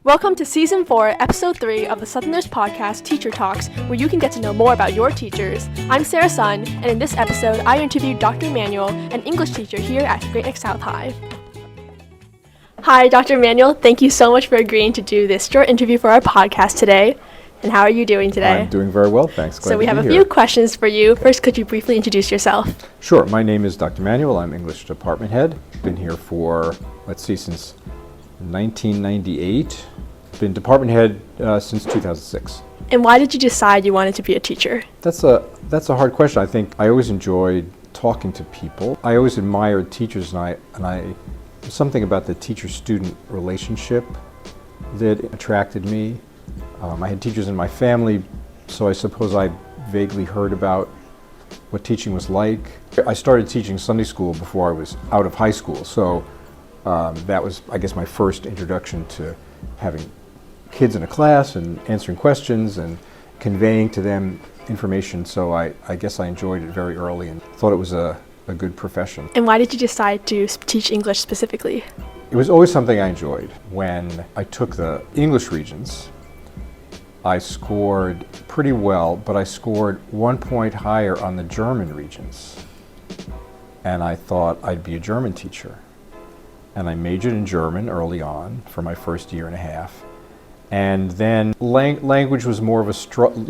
Welcome to Season 4, Episode 3 of the Southerners Podcast, Teacher Talks, where you can get to know more about your teachers. I'm Sarah Sun, and in this episode, I interviewed Dr. Manuel, an English teacher here at Great Neck South High. Hi, Dr. Manuel. Thank you so much for agreeing to do this short interview for our podcast today. And how are you doing today? I'm doing very well, thanks. Glad So we to have be a here. few questions for you. First, could you briefly introduce yourself? Sure. My name is Dr. Manuel. I'm English department head. Been here for, since 1998. Been department head since 2006. And why did you decide you wanted to be a teacher? That's a hard question. I think I always enjoyed talking to people. I always admired teachers, and something about the teacher-student relationship that attracted me. I had teachers in my family, so I suppose I vaguely heard about what teaching was like. I started teaching Sunday school before I was out of high school, so that was, I guess, my first introduction to having kids in a class and answering questions and conveying to them information, so I guess I enjoyed it very early and thought it was a good profession. And why did you decide to teach English specifically? It was always something I enjoyed. When I took the English Regents, I scored pretty well, but I scored 1 point higher on the German Regents. And I thought I'd be a German teacher. And I majored in German early on for my first year and a half. And then language was more of a struggle,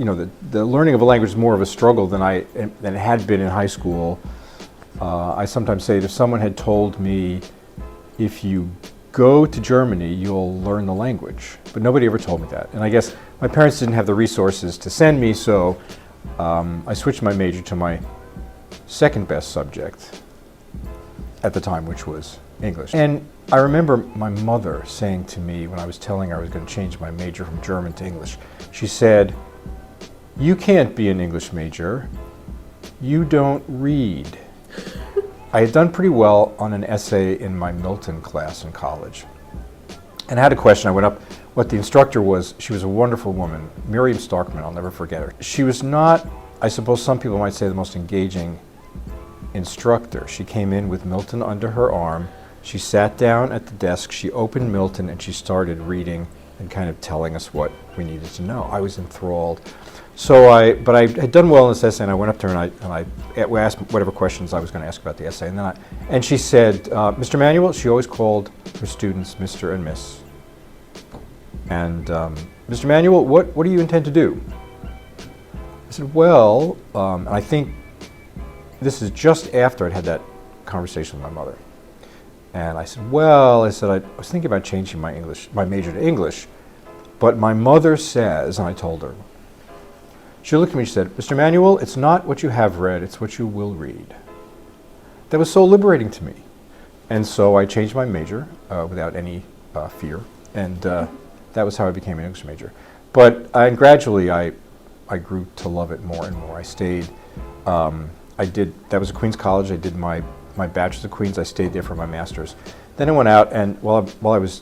the learning of a language is more of a struggle than it had been in high school. I sometimes say that if someone had told me, if you go to Germany, you'll learn the language. But nobody ever told me that. And I guess my parents didn't have the resources to send me, so I switched my major to my second best subject at the time, which was English. And I remember my mother saying to me when I was telling her I was going to change my major from German to English, she said, "You can't be an English major. You don't read." I had done pretty well on an essay in my Milton class in college. And I had a question. I went up. What the instructor was, she was a wonderful woman, Miriam Starkman, I'll never forget her. She was not, I suppose some people might say, the most engaging instructor. She came in with Milton under her arm. She sat down at the desk, she opened Milton, and she started reading and kind of telling us what we needed to know. I was enthralled. But I had done well in this essay, and I went up to her and I asked whatever questions I was going to ask about the essay. And she said, "Mr. Manuel," she always called her students Mr. and Miss. And "Mr. Manuel, what do you intend to do?" I said, "Well," and I think this is just after I'd had that conversation with my mother. And I said, "Well," I was thinking about changing my major to English, but my mother says," and I told her. She looked at me and she said, "Mr. Manuel, it's not what you have read, it's what you will read." That was so liberating to me. And so I changed my major without any fear, and that was how I became an English major. But gradually I grew to love it more and more. I stayed, that was at Queens College. I did my bachelor's at Queens. I stayed there for my master's. Then I went out, and while I was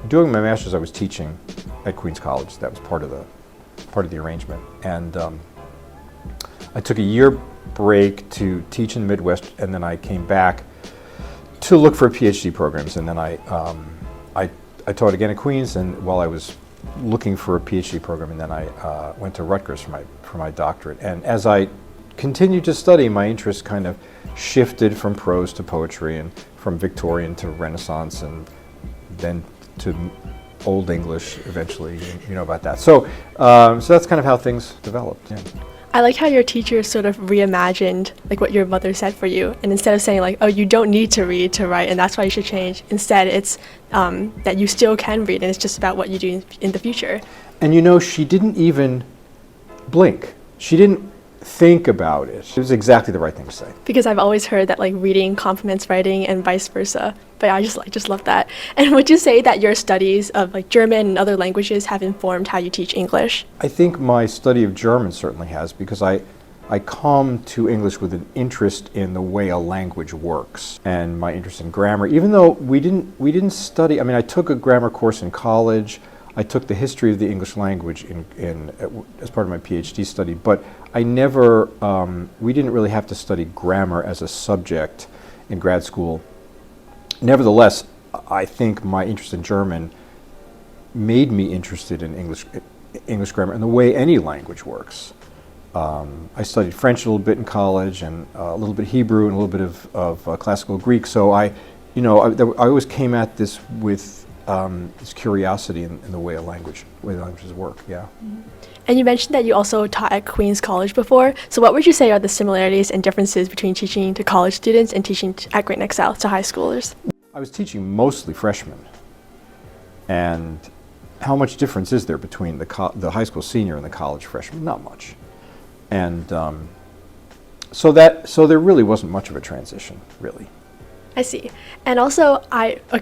doing my master's, I was teaching at Queens College. That was part of the arrangement. And I took a year break to teach in the Midwest, and then I came back to look for PhD programs. And then I taught again at Queens, and while I was looking for a PhD program, and then I went to Rutgers for my doctorate. And as I continued to study, my interest kind of shifted from prose to poetry, and from Victorian to Renaissance, and then to Old English eventually. You know about that. So that's kind of how things developed. Yeah. I like how your teacher sort of reimagined like what your mother said for you, and instead of saying like, "Oh, you don't need to read to write, and that's why you should change," instead it's that you still can read, and it's just about what you do in the future. And she didn't even blink. She didn't think about it. It was exactly the right thing to say. Because I've always heard that like reading complements writing and vice versa. But I just love that. And would you say that your studies of like German and other languages have informed how you teach English? I think my study of German certainly has, because I come to English with an interest in the way a language works, and my interest in grammar. Even though we didn't study. I mean, I took a grammar course in college. I took the history of the English language as part of my PhD study, but we didn't really have to study grammar as a subject in grad school. Nevertheless, I think my interest in German made me interested in English grammar and the way any language works. I studied French a little bit in college, and a little bit Hebrew and a little bit of classical Greek. So I always came at this with this curiosity in the way languages work. Yeah. Mm-hmm. And you mentioned that you also taught at Queens College before. So what would you say are the similarities and differences between teaching to college students and teaching at Great Neck South to high schoolers? I was teaching mostly freshmen, and how much difference is there between the high school senior and the college freshman? Not much. And so there really wasn't much of a transition, really. I see. And also,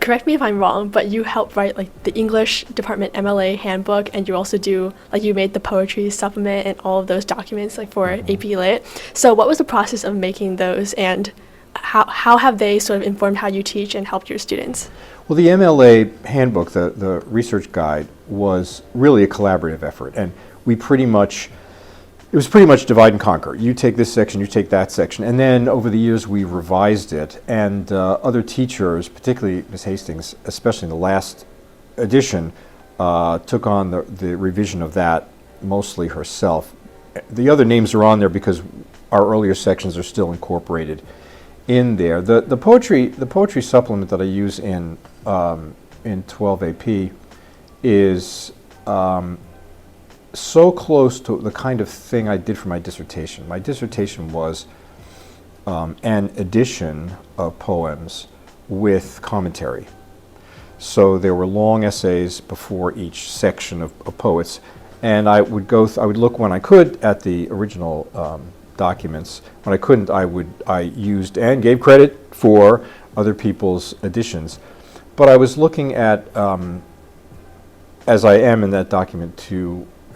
correct me if I'm wrong, but you helped write like the English department MLA handbook, and you also you made the poetry supplement and all of those documents like for AP Lit. So what was the process of making those, and how have they sort of informed how you teach and helped your students? Well, the MLA handbook, the research guide, was really a collaborative effort, and it was pretty much divide and conquer. You take this section, you take that section, and then over the years we revised it, and other teachers, particularly Ms. Hastings, especially in the last edition, took on the revision of that mostly herself. The other names are on there because our earlier sections are still incorporated in there. The poetry supplement that I use in 12 AP is so close to the kind of thing I did for my dissertation. My dissertation was an edition of poems with commentary. So there were long essays before each section of poets, and I would look when I could at the original documents. When I couldn't, I used and gave credit for other people's editions. But I was looking at, as I am in that document,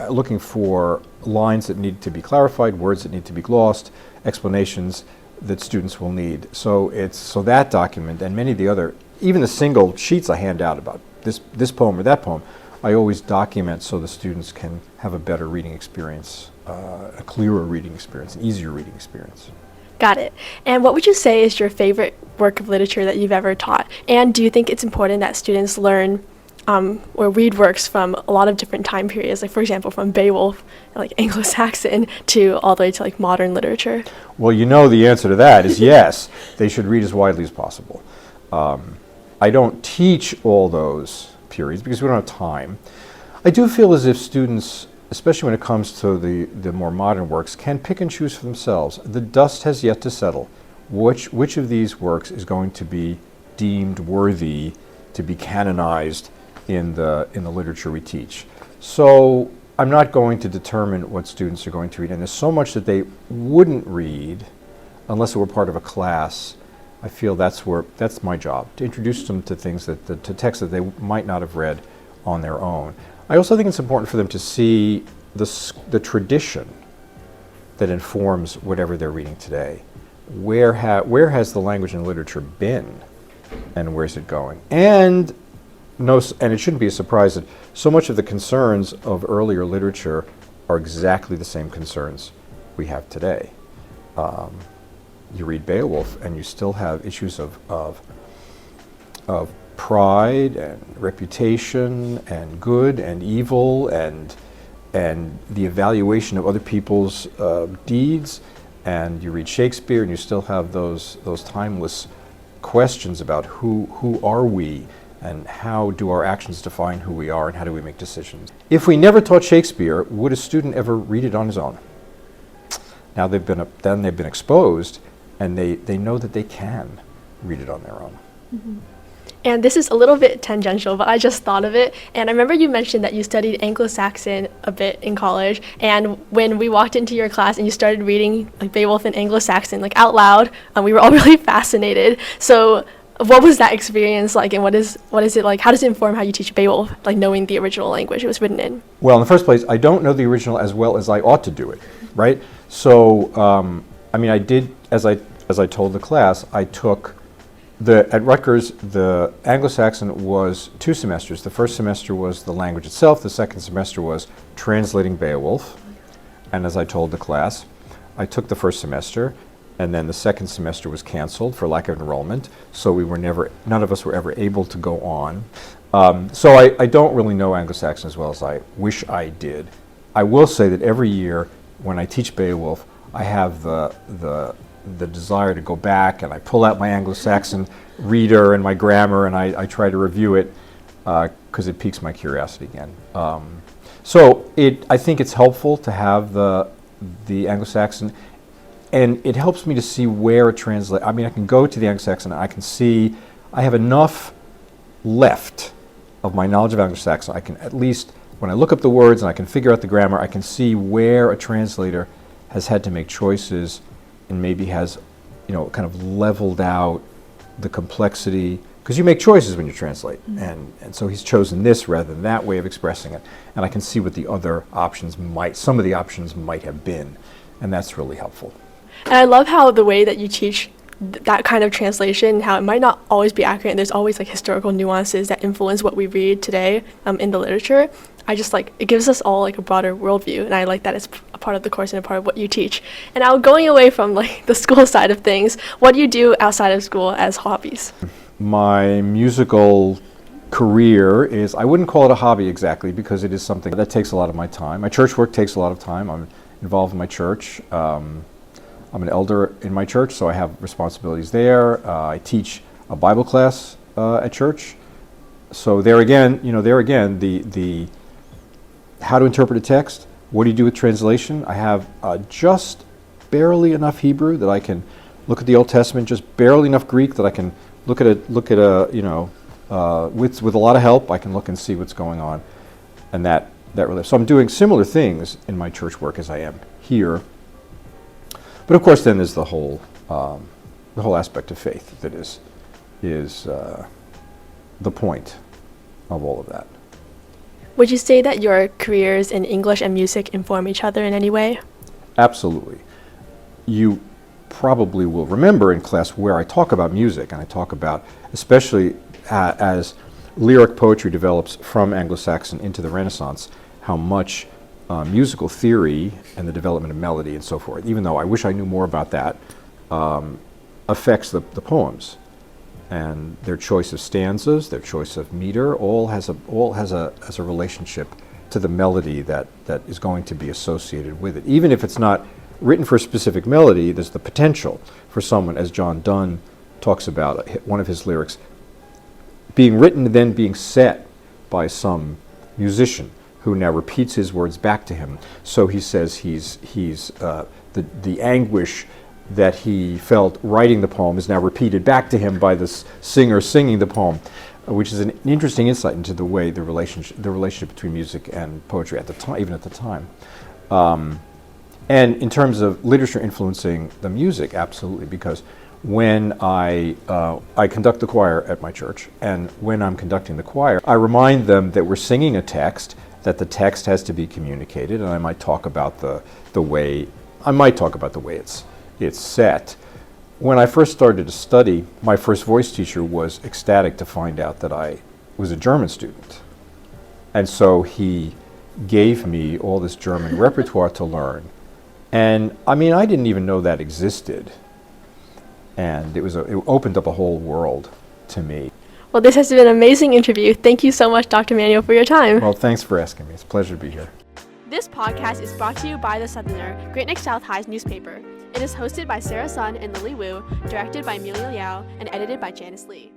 looking for lines that need to be clarified, words that need to be glossed, explanations that students will need. So that document and many of the other, even the single sheets I hand out about this poem or that poem, I always document so the students can have a better reading experience, a clearer reading experience, an easier reading experience. Got it. And what would you say is your favorite work of literature that you've ever taught? And do you think it's important that students learn or read works from a lot of different time periods, like for example from Beowulf, like Anglo-Saxon, to all the way to like modern literature? Well, the answer to that is yes. They should read as widely as possible. I don't teach all those periods because we don't have time. I do feel as if students, especially when it comes to the more modern works, can pick and choose for themselves. The dust has yet to settle. Which of these works is going to be deemed worthy to be canonized in the literature we teach? So I'm not going to determine what students are going to read, and there's so much that they wouldn't read unless it were part of a class. I feel that's my job, to introduce them to things to texts that they might not have read on their own. I also think it's important for them to see the tradition that informs whatever they're reading today. Where has the language and literature been, and where's it going? And it shouldn't be a surprise that so much of the concerns of earlier literature are exactly the same concerns we have today. You read Beowulf, and you still have issues of pride and reputation and good and evil and the evaluation of other people's deeds. And you read Shakespeare, and you still have those timeless questions about who are we, and how do our actions define who we are, and how do we make decisions. If we never taught Shakespeare, would a student ever read it on his own? Now they've been exposed, and they know that they can read it on their own. Mm-hmm. And this is a little bit tangential, but I just thought of it. And I remember you mentioned that you studied Anglo-Saxon a bit in college. And when we walked into your class and you started reading like Beowulf in Anglo-Saxon, like out loud, we were all really fascinated. So what was that experience like, and what is it like? How does it inform how you teach Beowulf, like knowing the original language it was written in? Well, in the first place, I don't know the original as well as I ought to do it, right? So, I did, as I told the class, I took at Rutgers, the Anglo-Saxon was 2 semesters. The first semester was the language itself. The second semester was translating Beowulf. And as I told the class, I took the first semester, and then the second semester was canceled for lack of enrollment. So none of us were ever able to go on. So I don't really know Anglo-Saxon as well as I wish I did. I will say that every year when I teach Beowulf, I have the desire to go back and I pull out my Anglo-Saxon reader and my grammar and I try to review it because it piques my curiosity again. So I think it's helpful to have the Anglo-Saxon, and it helps me to see where it translates. I mean, I can go to the Anglo-Saxon and I can see I have enough left of my knowledge of Anglo-Saxon. I can at least, when I look up the words and I can figure out the grammar, I can see where a translator has had to make choices and maybe has, kind of leveled out the complexity, because you make choices when you translate, and so he's chosen this rather than that way of expressing it, and I can see what the other options some of the options might have been, and that's really helpful. And I love how the way that you teach that kind of translation, how it might not always be accurate, and there's always like historical nuances that influence what we read today in the literature. I just it gives us all like a broader worldview, and I like that it's a part of the course and a part of what you teach. And now going away from like the school side of things, what do you do outside of school as hobbies? My musical career is, I wouldn't call it a hobby exactly, because it is something that takes a lot of my time. My church work takes a lot of time. I'm involved in my church. I'm an elder in my church, so I have responsibilities there. I teach a Bible class at church. So there again, the how to interpret a text, what do you do with translation? I have just barely enough Hebrew that I can look at the Old Testament, just barely enough Greek that I can look at with a lot of help, I can look and see what's going on, and that really. So I'm doing similar things in my church work as I am here. But of course, then there's the whole aspect of faith that is the point of all of that. Would you say that your careers in English and music inform each other in any way? Absolutely. You probably will remember in class where I talk about music, and I talk about, especially as lyric poetry develops from Anglo-Saxon into the Renaissance, how much musical theory and the development of melody and so forth, even though I wish I knew more about that, affects the poems. And their choice of stanzas, their choice of meter, all has a relationship to the melody that is going to be associated with it. Even if it's not written for a specific melody, there's the potential for someone, as John Donne talks about, one of his lyrics, being written and then being set by some musician who now repeats his words back to him. So he says the anguish that he felt writing the poem is now repeated back to him by this singer singing the poem, which is an interesting insight into the way the relationship between music and poetry at the time, even at the time. And in terms of literature influencing the music, absolutely, because when I conduct the choir at my church, and when I'm conducting the choir, I remind them that we're singing a text, that the text has to be communicated, and I might talk about the way it's set. When I first started to study, my first voice teacher was ecstatic to find out that I was a German student. And so he gave me all this German repertoire to learn. And I mean, I didn't even know that existed. And it opened up a whole world to me. Well, this has been an amazing interview. Thank you so much, Dr. Manuel, for your time. Well, thanks for asking me. It's a pleasure to be here. This podcast is brought to you by The Southerner, Great Neck South High's newspaper. It is hosted by Sarah Sun and Lily Wu, directed by Amelia Liao, and edited by Janice Lee.